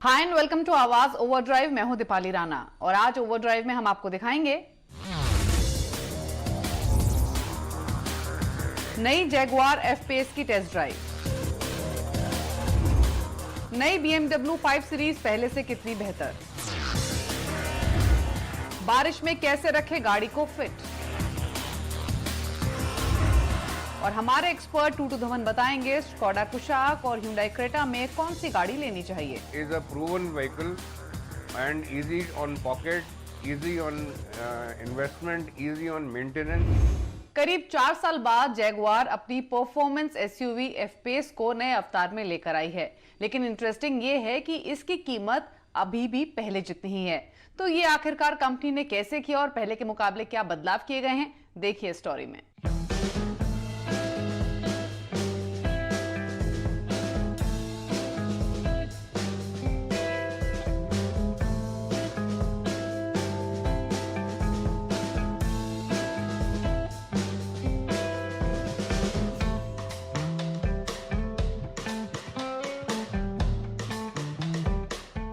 Hi and welcome to आवाज overdrive. मैं हूं दीपाली राणा और आज ओवरड्राइव में हम आपको दिखाएंगे नई जैगुआर एफ-पेस की टेस्ट ड्राइव, नई BMW 5 सीरीज पहले से कितनी बेहतर, बारिश में कैसे रखें गाड़ी को फिट, और हमारे एक्सपर्ट टूटू धवन बताएंगे स्कोडा कुशाक और Hyundai क्रेटा में कौन सी गाड़ी लेनी चाहिए। Is a proven vehicle and easy on pocket, easy on investment, easy on maintenance. करीब 4 साल बाद जैगुआर अपनी परफॉर्मेंस एसयूवी एफ-पेस को नए अवतार में लेकर आई है, लेकिन इंटरेस्टिंग ये है कि इसकी कीमत अभी भी पहले जितनी ही है। तो ये आखिरकार कंपनी ने कैसे किया और पहले के मुकाबले क्या बदलाव किए गए हैं, देखिए स्टोरी में।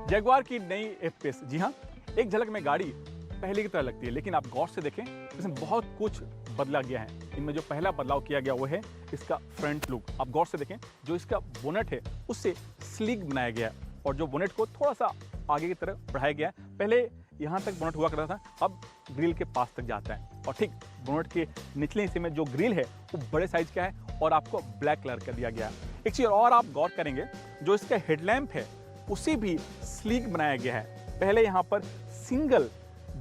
जैगुआर की नई एफ-पेस, जी हाँ, एक झलक में गाड़ी पहले की तरह लगती है, लेकिन आप गौर से देखें इसमें बहुत कुछ बदला गया है। इनमें जो पहला बदलाव किया गया वो है इसका फ्रंट लुक। आप गौर से देखें, जो इसका बोनेट है उससे स्लीक बनाया गया है और जो बोनेट को थोड़ा सा आगे की तरफ बढ़ाया गया है। पहले यहाँ तक बोनेट हुआ करता था, अब ग्रिल के पास तक जाता है और ठीक बोनेट के निचले हिस्से में जो ग्रिल है वो बड़े साइज का है और आपको ब्लैक कलर का दिया गया है। एक चीज़ और आप गौर करेंगे, जो इसका हेडलैम्प है उसे भी स्लीक बनाया गया है। पहले यहाँ पर सिंगल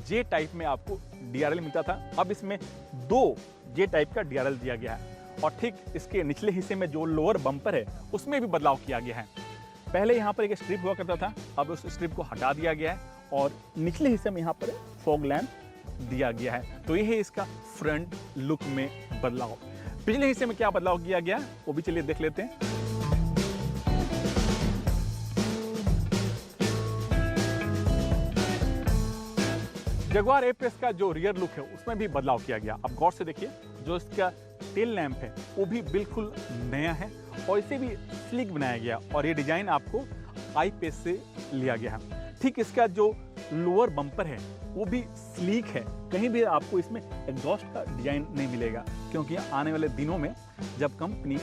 जे टाइप में आपको DRL मिलता था, अब इसमें 2 जे टाइप का DRL दिया गया है और ठीक इसके निचले हिस्से में जो लोअर बम्पर है उसमें भी बदलाव किया गया है। पहले यहाँ पर एक स्ट्रिप हुआ करता था, अब उस स्ट्रिप को हटा दिया गया है और निचले हिस्से में यहाँ पर फॉग लैंप दिया गया है। तो ये है इसका फ्रंट लुक में बदलाव। पिछले हिस्से में क्या बदलाव किया गया वो भी चलिए देख लेते हैं। जैगुआर एफ-पेस का जो रियर लुक है उसमें भी बदलाव किया गया। अब गौर से देखिए, जो इसका टेल लैंप है वो भी बिल्कुल नया है और इसे भी स्लिक बनाया गया और ये डिजाइन आपको आई-पेस से लिया गया है। ठीक इसका जो लोअर बम्पर है वो भी स्लीक है, कहीं भी आपको इसमें एग्जॉस्ट का डिजाइन नहीं मिलेगा, क्योंकि आने वाले दिनों में जब कंपनी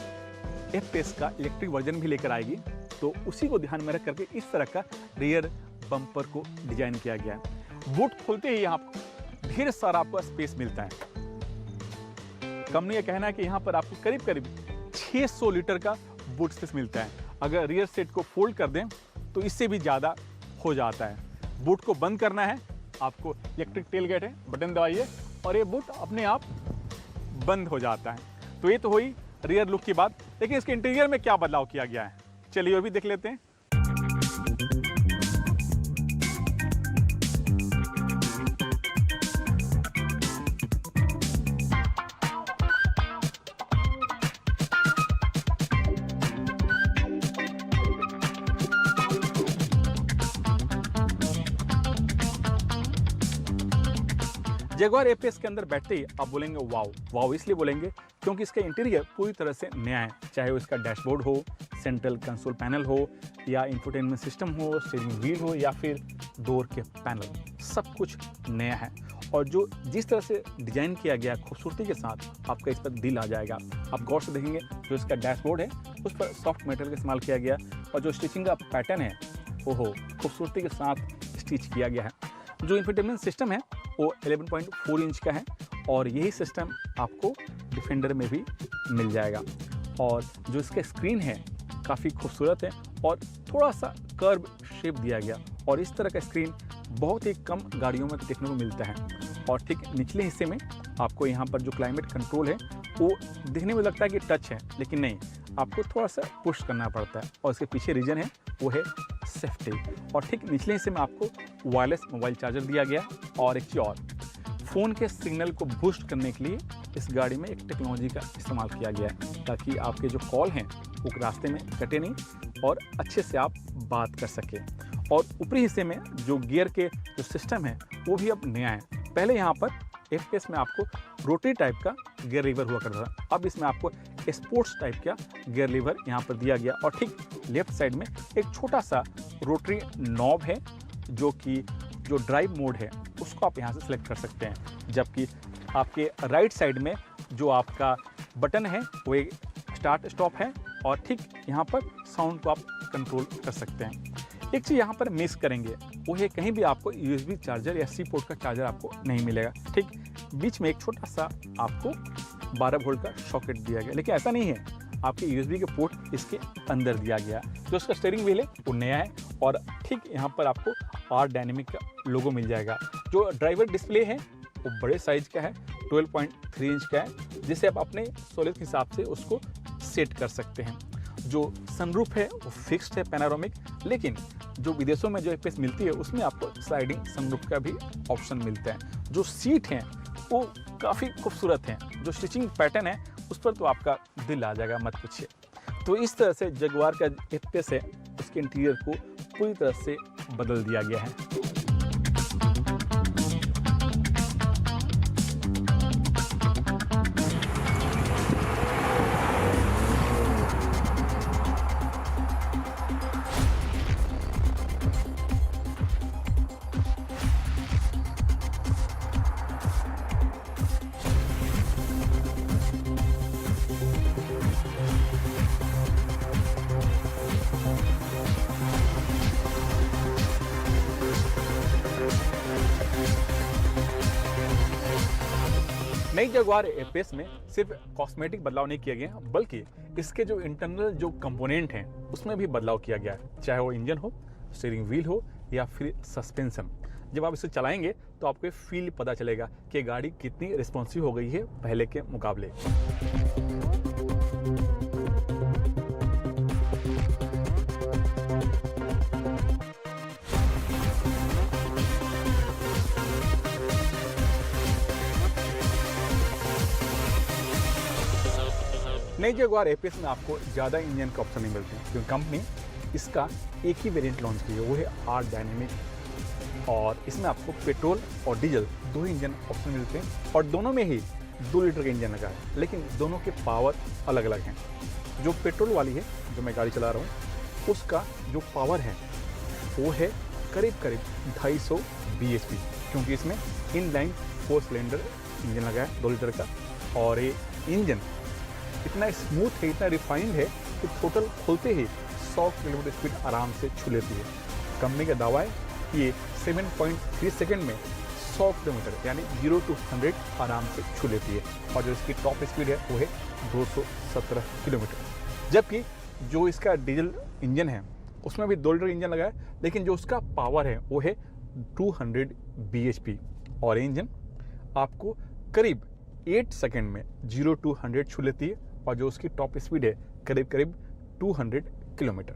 एफ-पेस का इलेक्ट्रिक वर्जन भी लेकर आएगी तो उसी को ध्यान में रख करके इस तरह का रियर बम्पर को डिजाइन किया गया है। बूट खोलते ही आपको ढेर सारा आपको स्पेस मिलता है। कंपनी का कहना है कि यहाँ पर आपको करीब करीब 600 लीटर का बूट स्पेस मिलता है। अगर रियर सेट को फोल्ड कर दें तो इससे भी ज़्यादा हो जाता है। बूट को बंद करना है, आपको इलेक्ट्रिक टेलगेट है, बटन दबाइए और ये बूट अपने आप बंद हो जाता है। तो ये तो हुई रियर लुक की बात, लेकिन इसके इंटीरियर में क्या बदलाव किया गया है, चलिए वो भी देख लेते हैं। जैगुआर एफ-पेस के अंदर बैठते ही आप बोलेंगे वाओ। वाओ इसलिए बोलेंगे क्योंकि इसका इंटीरियर पूरी तरह से नया है, चाहे वो इसका डैशबोर्ड हो, सेंट्रल कंसोल पैनल हो या इंफोटेनमेंट सिस्टम हो, स्टीयरिंग व्हील हो या फिर डोर के पैनल, सब कुछ नया है। और जो जिस तरह से डिजाइन किया गया खूबसूरती के साथ, आपका इस पर दिल आ जाएगा। आप गौर से देखेंगे, जो इसका डैशबोर्ड है उस पर सॉफ्ट मेटेरियल का इस्तेमाल किया गया और जो स्टिचिंग का पैटर्न है वो खूबसूरती के साथ स्टिच किया गया है। जो इंफोटेनमेंट सिस्टम है वो 11.4 इंच का है और यही सिस्टम आपको डिफेंडर में भी मिल जाएगा। और जो इसका स्क्रीन है काफ़ी खूबसूरत है और थोड़ा सा कर्व शेप दिया गया और इस तरह का स्क्रीन बहुत ही कम गाड़ियों में देखने को मिलता है। और ठीक निचले हिस्से में आपको यहाँ पर जो क्लाइमेट कंट्रोल है वो दिखने में लगता है कि टच है, लेकिन नहीं, आपको थोड़ा सा पुश करना पड़ता है। और इसके पीछे रीजन है वो है सेफ्टी। और ठीक निचले हिस्से में आपको वायरलेस मोबाइल चार्जर दिया गया और एक चीज़ और, फ़ोन के सिग्नल को बूस्ट करने के लिए इस गाड़ी में एक टेक्नोलॉजी का इस्तेमाल किया गया है, ताकि आपके जो कॉल हैं वो रास्ते में कटे नहीं और अच्छे से आप बात कर सकें। और ऊपरी हिस्से में जो गियर के जो सिस्टम है वो भी अब नया है। पहले यहाँ पर एफ-पेस में आपको रोटरी टाइप का गियर लीवर हुआ करता था, अब इसमें आपको स्पोर्ट्स टाइप का गियर लीवर यहाँ पर दिया गया और ठीक लेफ्ट साइड में एक छोटा सा रोटरी नॉब है जो कि जो ड्राइव मोड है उसको आप यहाँ से सिलेक्ट कर सकते हैं, जबकि आपके राइट साइड में जो आपका बटन है वो एक स्टार्ट स्टॉप है और ठीक यहाँ पर साउंड को आप कंट्रोल कर सकते हैं। एक चीज़ यहाँ पर मिस करेंगे वो है कहीं भी आपको USB चार्जर या C पोर्ट का चार्जर आपको नहीं मिलेगा। ठीक बीच में एक छोटा सा आपको 12 वोल्ट का सॉकेट दिया गया, लेकिन ऐसा नहीं है, आपके USB के पोर्ट इसके अंदर दिया गया। जो उसका स्टीयरिंग व्हील है वो नया है और ठीक यहाँ पर आपको R डायनेमिक का लोगो मिल जाएगा। जो ड्राइवर डिस्प्ले है वो बड़े साइज का है, 12.3 इंच का है, जिसे आप अपने सहूलियत के हिसाब से उसको सेट कर सकते हैं। जो सनरूफ है वो फिक्स्ड है पैनारोमिक, लेकिन जो विदेशों में जो FPS मिलती है उसमें आपको स्लाइडिंग सनरूफ का भी ऑप्शन मिलता है। जो सीट हैं वो काफ़ी खूबसूरत हैं, जो स्टिचिंग पैटर्न है उस पर तो आपका दिल आ जाएगा, मत पूछिए। तो इस तरह से जगुआर का FPS है उसके इंटीरियर को पूरी तरह से बदल दिया गया है। नई जगुआर FPS में सिर्फ कॉस्मेटिक बदलाव नहीं किए गए हैं, बल्कि इसके जो इंटरनल जो कंपोनेंट हैं उसमें भी बदलाव किया गया है, चाहे वो इंजन हो, स्टीयरिंग व्हील हो या फिर सस्पेंशन। जब आप इसे चलाएंगे तो आपको ये फील पता चलेगा कि गाड़ी कितनी रिस्पॉन्सिव हो गई है पहले के मुकाबले। नई जगुआर FPS में आपको ज़्यादा इंजन के ऑप्शन नहीं मिलते हैं, क्योंकि कंपनी इसका एक ही वेरिएंट लॉन्च की है, वो है R डायनेमिक। और इसमें आपको पेट्रोल और डीजल दो ही इंजन ऑप्शन मिलते हैं और दोनों में ही 2 लीटर का इंजन लगा है, लेकिन दोनों के पावर अलग अलग हैं। जो पेट्रोल वाली है जो मैं गाड़ी चला रहा हूँ उसका जो पावर है वो है करीब 250 bhp, क्योंकि इसमें इनलाइन 4 सिलेंडर इंजन लगा है 2 लीटर का। और ये इंजन इतना स्मूथ है, इतना रिफाइंड है कि टोटल खोलते ही 100 किलोमीटर स्पीड आराम से छू लेती है। कंपनी का दावा है कि ये 7.3 सेकंड में 100 किलोमीटर यानी 0 to 100 आराम से छू लेती है। और जो इसकी टॉप स्पीड है वो है 217 किलोमीटर। जबकि जो इसका डीजल इंजन है उसमें भी 2 लीटर इंजन लगा है, लेकिन जो उसका पावर है वो है 200 bhp और इंजन आपको करीब 8 सेकंड में 0 to 100 छू लेती है। और जो उसकी टॉप स्पीड है करीब 200 किलोमीटर।